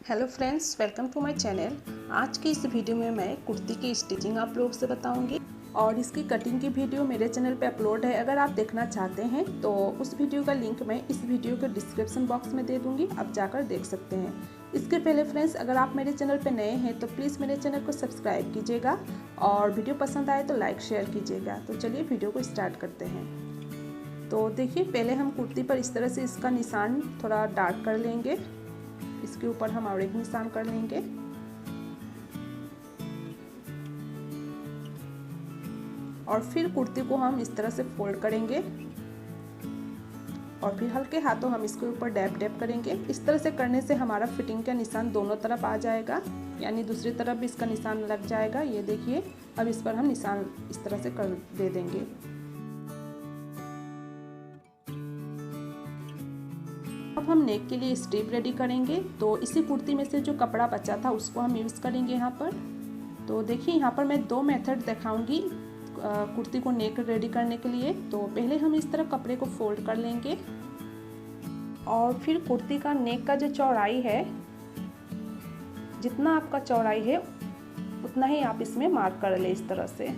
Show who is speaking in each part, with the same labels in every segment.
Speaker 1: Hello friends, welcome to my channel. आज की इस वीडियो में मैं कुर्ती की स्टिचिंग आप लोग से बताऊंगी और इसकी कटिंग की वीडियो मेरे चैनल पे अपलोड है। अगर आप देखना चाहते हैं तो उस वीडियो का लिंक मैं इस वीडियो के डिस्क्रिप्शन बॉक्स में दे दूंगी, आप जाकर देख सकते हैं। इसके पहले फ्रेंड्स, अगर आप मेरे चैनल पर नए हैं तो प्लीज़ मेरे चैनल को सब्सक्राइब कीजिएगा और वीडियो पसंद आए तो लाइक शेयर कीजिएगा। तो चलिए वीडियो को स्टार्ट करते हैं। तो देखिए, पहले हम कुर्ती पर इस तरह से इसका निशान थोड़ा डार्क कर लेंगे। इसके ऊपर हम और एक निशान कर लेंगे और फिर कुर्ती को हम इस तरह से फोल्ड करेंगे और फिर हल्के हाथों हम इसके ऊपर डैप डैप करेंगे। इस तरह से करने से हमारा फिटिंग का निशान दोनों तरफ आ जाएगा, यानी दूसरी तरफ भी इसका निशान लग जाएगा। ये देखिए, अब इस पर हम निशान इस तरह से कर दे देंगे। अब हम नेक के लिए स्ट्रिप रेडी करेंगे। तो इसी कुर्ती में से जो कपड़ा बचा था उसको हम यूज़ करेंगे यहाँ पर। तो देखिए, यहाँ पर मैं दो मेथड दिखाऊंगी कुर्ती को नेक रेडी करने के लिए। तो पहले हम इस तरह कपड़े को फोल्ड कर लेंगे और फिर कुर्ती का नेक का जो चौड़ाई है, जितना आपका चौड़ाई है उतना ही आप इसमें मार्क कर ले इस तरह से।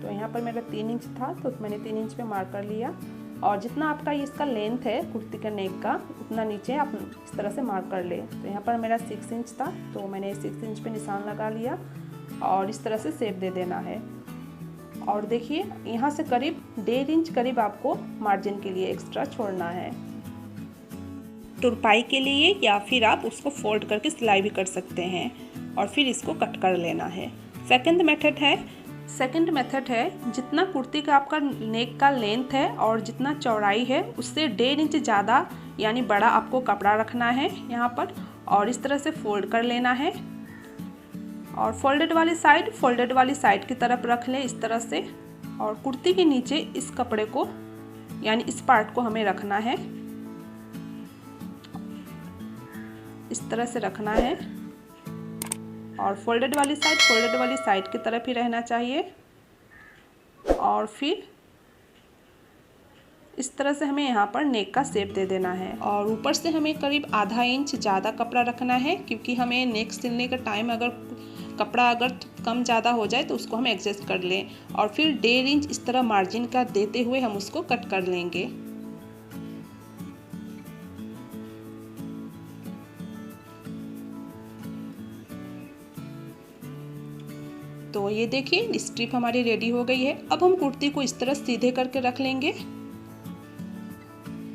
Speaker 1: तो यहाँ पर मेरा 3 इंच था तो मैंने 3 इंच पे मार्क कर लिया और जितना आपका इसका लेंथ है कुर्ती का नेक का, उतना नीचे आप इस तरह से मार्क कर ले। तो यहाँ पर मेरा 6 इंच था तो मैंने 6 इंच पे निशान लगा लिया और इस तरह से शेप दे देना है। और देखिए, यहाँ से करीब 1.5 इंच करीब आपको मार्जिन के लिए एक्स्ट्रा छोड़ना है, तुरपाई के लिए, या फिर आप उसको फोल्ड करके सिलाई भी कर सकते हैं और फिर इसको कट कर लेना है। सेकंड मेथड है जितना कुर्ती का आपका नेक का लेंथ है और जितना चौड़ाई है उससे 1.5 इंच ज़्यादा यानी बड़ा आपको कपड़ा रखना है यहाँ पर और इस तरह से फोल्ड कर लेना है और फोल्डेड वाली साइड की तरफ रख ले इस तरह से। और कुर्ती के नीचे इस कपड़े को यानी इस पार्ट को हमें रखना है, इस तरह से रखना है और फोल्डेड वाली साइड की तरफ ही रहना चाहिए। और फिर इस तरह से हमें यहाँ पर नेक का शेप दे देना है और ऊपर से हमें करीब आधा इंच ज़्यादा कपड़ा रखना है, क्योंकि हमें नेक सिलने का टाइम अगर कपड़ा कम ज़्यादा हो जाए तो उसको हम एडजस्ट कर लें। और फिर 1.5 इंच इस तरह मार्जिन का देते हुए हम उसको कट कर लेंगे। तो ये देखिए, स्ट्रिप हमारी रेडी हो गई है। अब हम कुर्ती को इस तरह सीधे करके रख लेंगे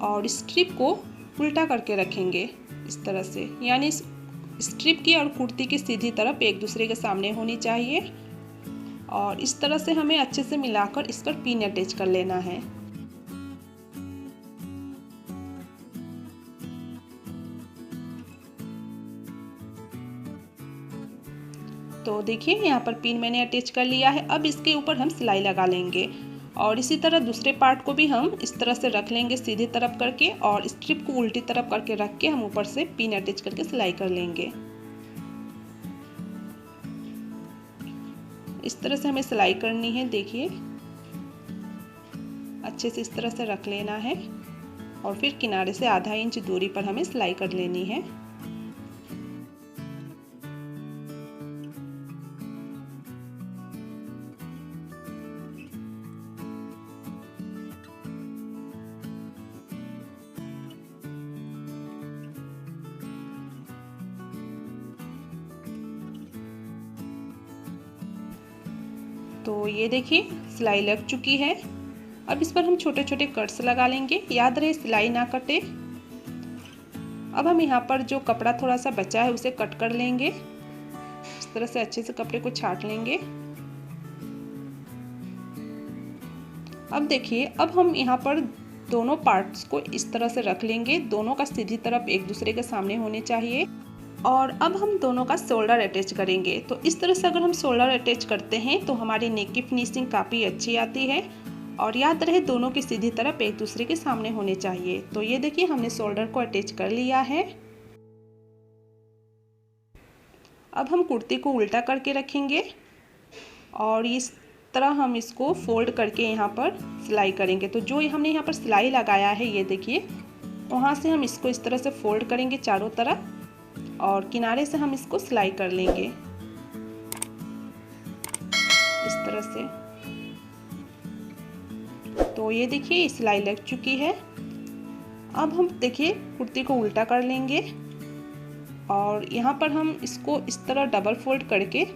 Speaker 1: और स्ट्रिप को उल्टा करके रखेंगे इस तरह से, यानी स्ट्रिप की और कुर्ती की सीधी तरफ एक दूसरे के सामने होनी चाहिए और इस तरह से हमें अच्छे से मिलाकर इस पर पिन अटैच कर लेना है। तो देखिए, यहाँ पर पिन मैंने अटैच कर लिया है। अब इसके ऊपर हम सिलाई लगा लेंगे और इसी तरह दूसरे पार्ट को भी हम इस तरह से रख लेंगे सीधी तरफ करके और स्ट्रिप को उल्टी तरफ करके रख के हम ऊपर से पिन अटैच करके सिलाई कर लेंगे। इस तरह से हमें सिलाई करनी है। देखिए, अच्छे से इस तरह से रख लेना है और फिर किनारे से आधा इंच दूरी पर हमें सिलाई कर लेनी है। तो ये देखिए, सिलाई लग चुकी है। अब इस पर हम छोटे छोटे कट्स लगा लेंगे, याद रहे सिलाई ना कटे। अब हम यहाँ पर जो कपड़ा थोड़ा सा बचा है उसे कट कर लेंगे, इस तरह से अच्छे से कपड़े को छाट लेंगे। अब देखिए, अब हम यहाँ पर दोनों पार्ट्स को इस तरह से रख लेंगे, दोनों का सीधी तरफ एक दूसरे के सामने होने चाहिए। और अब हम दोनों का शोल्डर अटैच करेंगे। तो इस तरह से अगर हम शोल्डर अटैच करते हैं तो हमारी नेक की फिनिशिंग काफ़ी अच्छी आती है और याद रहे दोनों की सीधी तरफ एक दूसरे के सामने होने चाहिए। तो ये देखिए, हमने शोल्डर को अटैच कर लिया है। अब हम कुर्ती को उल्टा करके रखेंगे और इस तरह हम इसको फोल्ड करके यहाँ पर सिलाई करेंगे। तो जो हमने यहाँ पर सिलाई लगाया है, ये देखिए, वहाँ से हम इसको इस तरह से फोल्ड करेंगे चारों तरफ और किनारे से हम इसको सिलाई कर लेंगे इस तरह से। तो ये देखिए सिलाई लग चुकी है। अब हम देखिए कुर्ती को उल्टा कर लेंगे और यहाँ पर हम इसको इस तरह डबल फोल्ड करके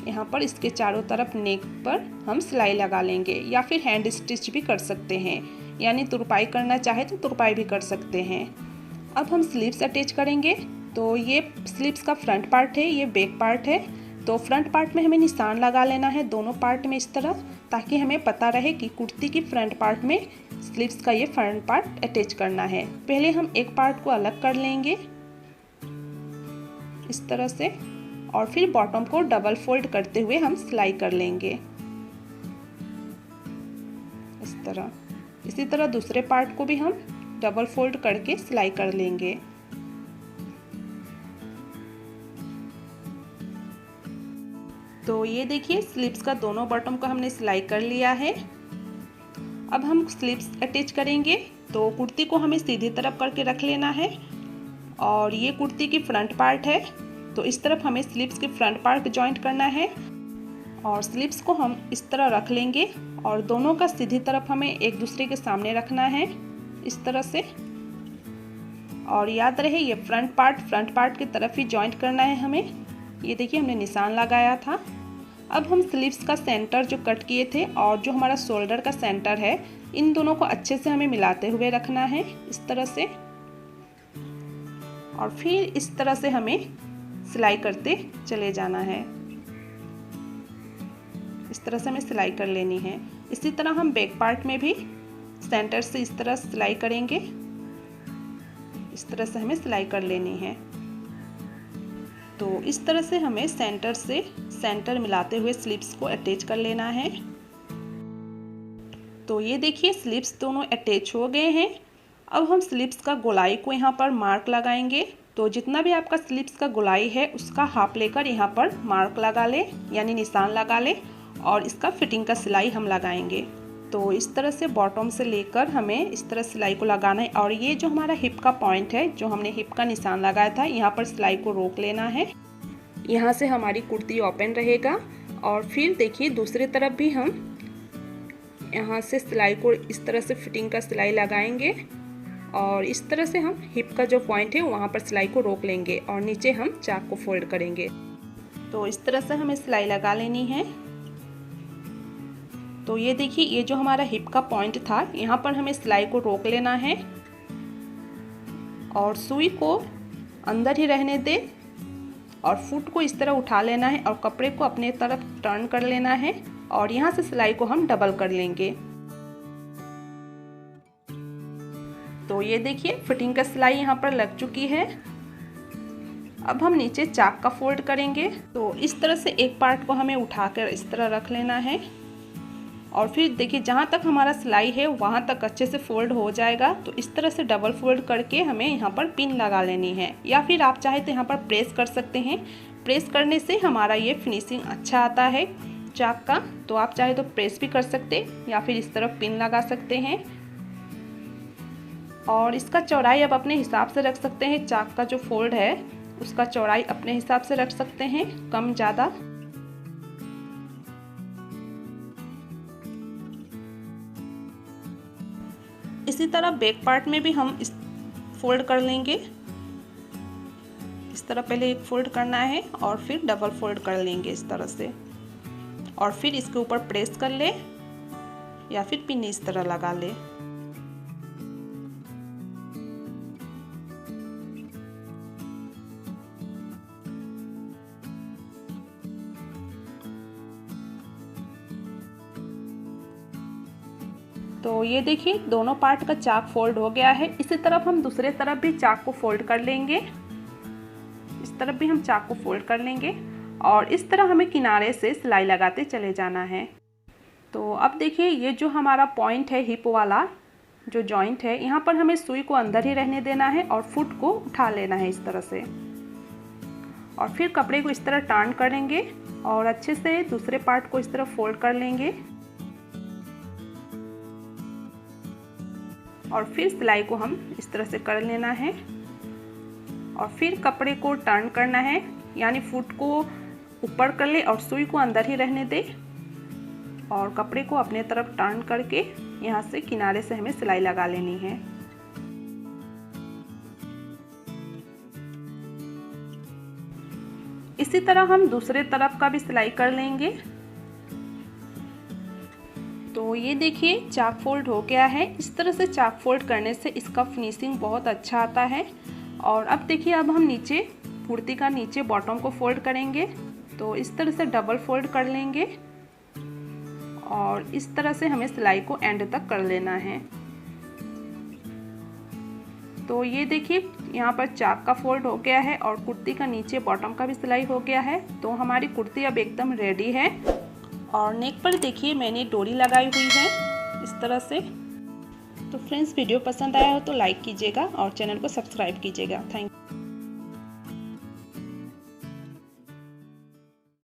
Speaker 1: यहाँ पर इसके चारों तरफ नेक पर हम सिलाई लगा लेंगे, या फिर हैंड स्टिच भी कर सकते हैं, यानी तुरपाई करना चाहे तो तुरपाई भी कर सकते हैं। अब हम स्लीव्स अटैच करेंगे। तो ये स्लीव्स का फ्रंट पार्ट है, ये बैक पार्ट है। तो फ्रंट पार्ट में हमें निशान लगा लेना है दोनों पार्ट में इस तरह, ताकि हमें पता रहे कि कुर्ती की फ्रंट पार्ट में स्लीव्स का ये फ्रंट पार्ट अटैच करना है। पहले हम एक पार्ट को अलग कर लेंगे इस तरह से, और फिर बॉटम को डबल फोल्ड करते हुए हम सिलाई कर लेंगे इस तरह। इसी तरह दूसरे पार्ट को भी हम डबल फोल्ड करके सिलाई कर लेंगे। तो ये देखिए स्लीव्स का दोनों बॉटम को हमने सिलाई कर लिया है। अब हम स्लीव्स अटैच करेंगे। तो कुर्ती को हमें सीधी तरफ करके रख लेना है, और ये कुर्ती की फ्रंट पार्ट है। तो इस तरफ हमें स्लीव्स के फ्रंट पार्ट जॉइंट करना है, और स्लीव्स को हम इस तरह रख लेंगे और दोनों का सीधी तरफ हमें एक दूसरे के सामने रखना है इस तरह से। और याद रहे ये फ्रंट पार्ट की तरफ ही जॉइंट करना है हमें। ये देखिए हमने निशान लगाया था। अब हम स्लीव्स का सेंटर जो कट किए थे और जो हमारा शोल्डर का सेंटर है, इन दोनों को अच्छे से हमें मिलाते हुए रखना है इस तरह से, और फिर इस तरह से हमें सिलाई करते चले जाना है। इस तरह से हमें सिलाई कर लेनी है। इसी तरह हम बैक पार्ट में भी सेंटर से इस तरह सिलाई करेंगे। इस तरह से हमें सिलाई कर लेनी है। तो इस तरह से हमें सेंटर से सेंटर मिलाते हुए स्लीव्स को अटैच कर लेना है। तो ये देखिए स्लीव्स दोनों अटैच हो गए हैं। अब हम स्लीव्स का गोलाई को यहाँ पर मार्क लगाएंगे। तो जितना भी आपका स्लीव्स का गोलाई है उसका हाफ लेकर यहाँ पर मार्क लगा ले, यानी निशान लगा ले, और इसका फिटिंग का सिलाई हम लगाएंगे। तो इस तरह से बॉटम से लेकर हमें इस तरह सिलाई को लगाना है, और ये जो हमारा हिप का पॉइंट है, जो हमने हिप का निशान लगाया था, यहाँ पर सिलाई को रोक लेना है। यहाँ से हमारी कुर्ती ओपन रहेगा। और फिर देखिए दूसरी तरफ भी हम यहाँ से सिलाई को इस तरह से फिटिंग का सिलाई लगाएंगे, और इस तरह से हम हिप का जो पॉइंट है वहाँ पर सिलाई को रोक लेंगे और नीचे हम चाक को फोल्ड करेंगे। तो इस तरह से हमें सिलाई लगा लेनी है। तो ये देखिए ये जो हमारा हिप का पॉइंट था, यहाँ पर हमें सिलाई को रोक लेना है और सुई को अंदर ही रहने दे, और फुट को इस तरह उठा लेना है और कपड़े को अपने तरफ टर्न कर लेना है, और यहाँ से सिलाई को हम डबल कर लेंगे। तो ये देखिए फिटिंग का सिलाई यहाँ पर लग चुकी है। अब हम नीचे चाक का फोल्ड करेंगे। तो इस तरह से एक पार्ट को हमें उठाकर इस तरह रख लेना है, और फिर देखिए जहाँ तक हमारा सिलाई है वहाँ तक अच्छे से फोल्ड हो जाएगा। तो इस तरह से डबल फोल्ड करके हमें यहाँ पर पिन लगा लेनी है, या फिर आप चाहे तो यहाँ पर प्रेस कर सकते हैं। प्रेस करने से हमारा ये फिनिशिंग अच्छा आता है चाक का। तो आप चाहे तो प्रेस भी कर सकते या फिर इस तरफ पिन लगा सकते हैं। और इसका चौड़ाई आप अपने हिसाब से रख सकते हैं। चाक का जो फोल्ड है उसका चौड़ाई अपने हिसाब से रख सकते हैं, कम ज़्यादा। इसी तरह बैक पार्ट में भी हम इस फोल्ड कर लेंगे। इस तरह पहले एक फोल्ड करना है और फिर डबल फोल्ड कर लेंगे इस तरह से, और फिर इसके ऊपर प्रेस कर ले या फिर पिन इस तरह लगा ले। तो ये देखिए दोनों पार्ट का चाक फोल्ड हो गया है। इसी तरफ हम दूसरे तरफ भी चाक को फोल्ड कर लेंगे। इस तरफ भी हम चाक को फोल्ड कर लेंगे, और इस तरह हमें किनारे से सिलाई लगाते चले जाना है। तो अब देखिए ये जो हमारा पॉइंट है, हिप वाला जो जॉइंट है, यहाँ पर हमें सुई को अंदर ही रहने देना है और फुट को उठा लेना है इस तरह से, और फिर कपड़े को इस तरह टर्न करेंगे और अच्छे से दूसरे पार्ट को इस तरह फोल्ड कर लेंगे, और फिर सिलाई को हम इस तरह से कर लेना है। और फिर कपड़े को टर्न करना है, यानी फुट को ऊपर कर ले और सुई को अंदर ही रहने दे और कपड़े को अपने तरफ टर्न करके यहाँ से किनारे से हमें सिलाई लगा लेनी है। इसी तरह हम दूसरे तरफ का भी सिलाई कर लेंगे। तो ये देखिए चाक फोल्ड हो गया है। इस तरह से चाक फोल्ड करने से इसका फिनिशिंग बहुत अच्छा आता है। और अब देखिए, अब हम नीचे कुर्ती का नीचे बॉटम को फोल्ड करेंगे। तो इस तरह से डबल फोल्ड कर लेंगे और इस तरह से हमें सिलाई को एंड तक कर लेना है। तो ये देखिए यहाँ पर चाक का फोल्ड हो गया है और कुर्ती का नीचे बॉटम का भी सिलाई हो गया है। तो हमारी कुर्ती अब एकदम रेडी है। और नेक पर देखिए मैंने डोरी लगाई हुई है इस तरह से। तो फ्रेंड्स, वीडियो पसंद आया हो तो लाइक कीजिएगा और चैनल को सब्सक्राइब कीजिएगा। Thank you.